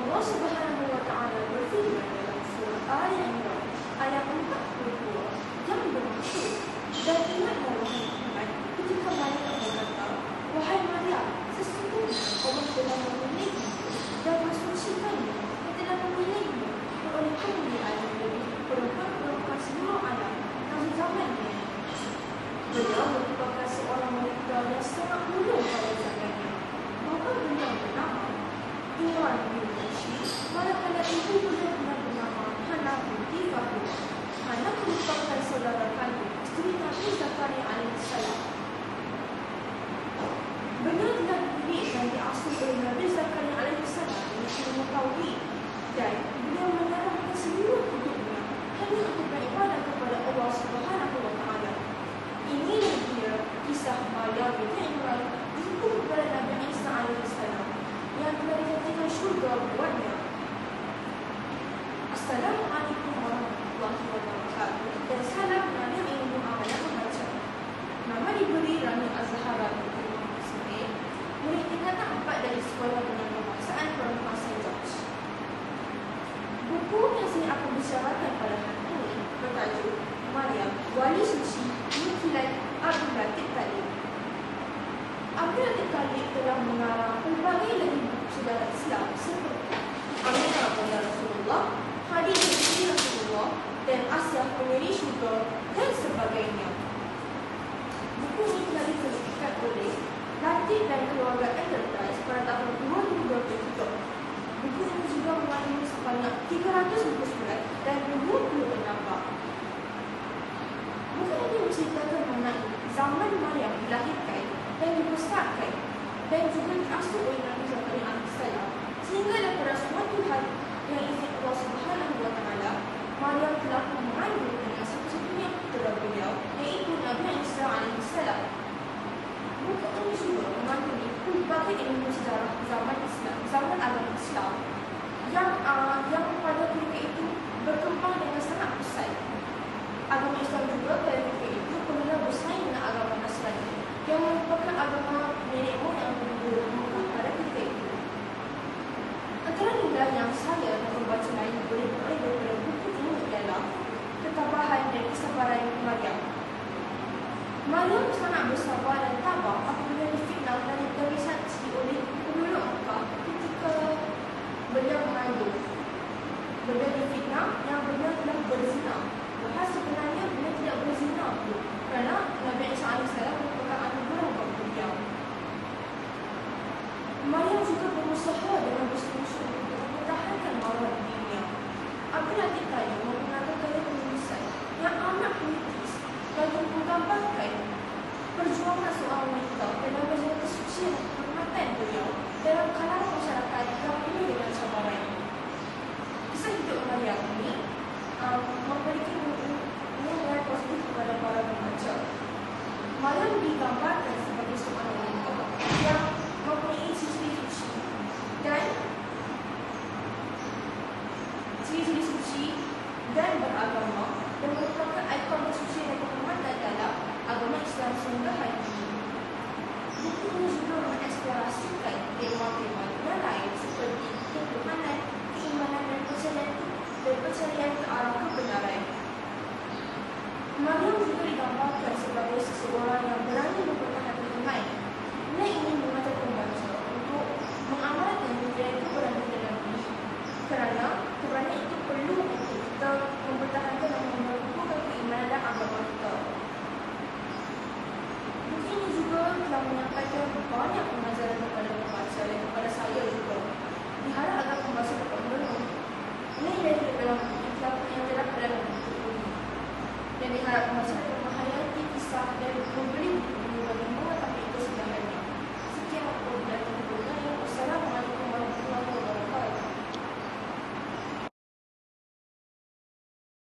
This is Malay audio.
Allah Subhanahu wa Ta'ala berfirman dalam surah Al-Imran ayat 42 yang bermaksud, dan ingatlah wahai Muhammad ketika mereka berkata, wahai Maryam, sesungguhnya Allah telah memilihmu dan mensucikanmu dan telah memilihmu oleh kemuliaan lebih perempuan-perempuan seluruh alam dan zamannya. Beliau merupakan seorang wanita yang sangat mulia pada zamannya. Maka beliau bernama Imran bin Rashid, manakala ibu beliau bernama Hannah binti Fahruz. Hannah merupakan saudara kandung isteri Nabi Zakaria alaihissalam. Beliau telah dididik dan diasuh oleh Nabi Zakaria alaihissalam dengan ilmu tauhid, dan beliau menyerahkan seluruh hidupnya hanya untuk beribadah kepada Allah Subhanahu wa Ta'ala. Inilah dia kisah Maryam binti Imran ibu kepada Nabi Isa alaihissalam yang telah dijanjikan syurga buatnya. Assalamualaikum warahmatullahi wabarakatuh, dan salam Nabi yang Muhammad yang membaca. Nama diberi Rani Az-Zahra binti Muhammad Ismail, murid tingkatan 4 dari Sekolah Menengah Kebangsaan Perempuan St. George. Buku yang saya akan bicarakan pada hari ini bertajuk Maryam, Wali Suci, Nukilan Abdul Latif Talib. Abdul Latif Talib telah mengarang pelbagai lagi buku sejarah Islam seperti Aminah Bunda Rasulullah, Khadijah Binti Rasulullah, dan Asyah Pemiri Syurga, dan sebagainya. Buku ini telah diterbitkan oleh Latif dan Keluarga Enterprise pada tahun 2023. Buku ini juga mengandungi sebanyak 300 buku surat dan 20 pendapat. Buku ini menceritakan mengenai zaman Maryam dilahirkan dan dibesarkan dan juga diasuh oleh Nabi Zakaria alaihissalam, sehingga pada suatu hari yang izin Allah Subhanahu wa Ta'ala, Maryam telah mengandung dengan satu-satunya putera beliau, iaitu Nabi Isa alaihissalam. Buku ini juga mengandungi pelbagai ilmu sejarah zaman Islam, zaman agama Islam yang pada ketika itu berkembang dengan sangat pesat. Agama Islam juga pada ketika itu pernah bersaing dengan agama Nasrani yang merupakan agama nenek moyang Mekah pada ketika itu. Antara nilai yang saya dan membaca lain boleh beroleh daripada buku ini adalah ketabahan dan kesabaran Maryam. Maryam sangat bersabar dan tabah apabila difitnah dan disaksi oleh penduduk Mekah ketika beliau mengandung. Beliau difitnah yang beliau telah berzina. Bahas sebenarnya beliau tidak berzina pun, kerana Nabi Isa alaihissalam merupakan anugerah bagi beliau. Maryam juga berusaha dengan bersungguh-sungguh untuk mempertahankan marwah dirinya. Abdul Latif Talib menggunakan gaya penulisan yang amat politis bagi menggambarkan perjuangan seorang wanita dalam menjaga kesucian dan kehormatan beliau dalam kalangan masyarakat yang penuh dengan cabaran. Kisah hidup Maryam ini memberikan nilai positif kepada para pembaca. Maryam digambarkan sebagai seorang wanita yang mempunyai ciri-ciri suci dan beragama, dan merupakan ikon kesucian dan kehormatan dalam agama Islam sehingga hari ini. Buku ini juga mengeksplorasikan tema-tema yang lain seperti ketuhanan, keimanan dan percayaan ke arah kebenaran. Maryam juga digambarkan sebagai seseorang yang berani mempertahankan iman. Ia ingin mengajak pembaca untuk mengamalkan nilai keberanian dalam diri, kerana keberanian itu perlu untuk kita mempertahankan dan mengukuhkan keimanan dan agama kita. Buku ini juga telah menyampaikan banyak pengajaran kepada pembaca dan kepada saya juga. Diharap agar pembaca dapat merenung nilai dalam yang terdapat dalam buku ini, dan diharap pembaca dapat menghayati kisah dan memberi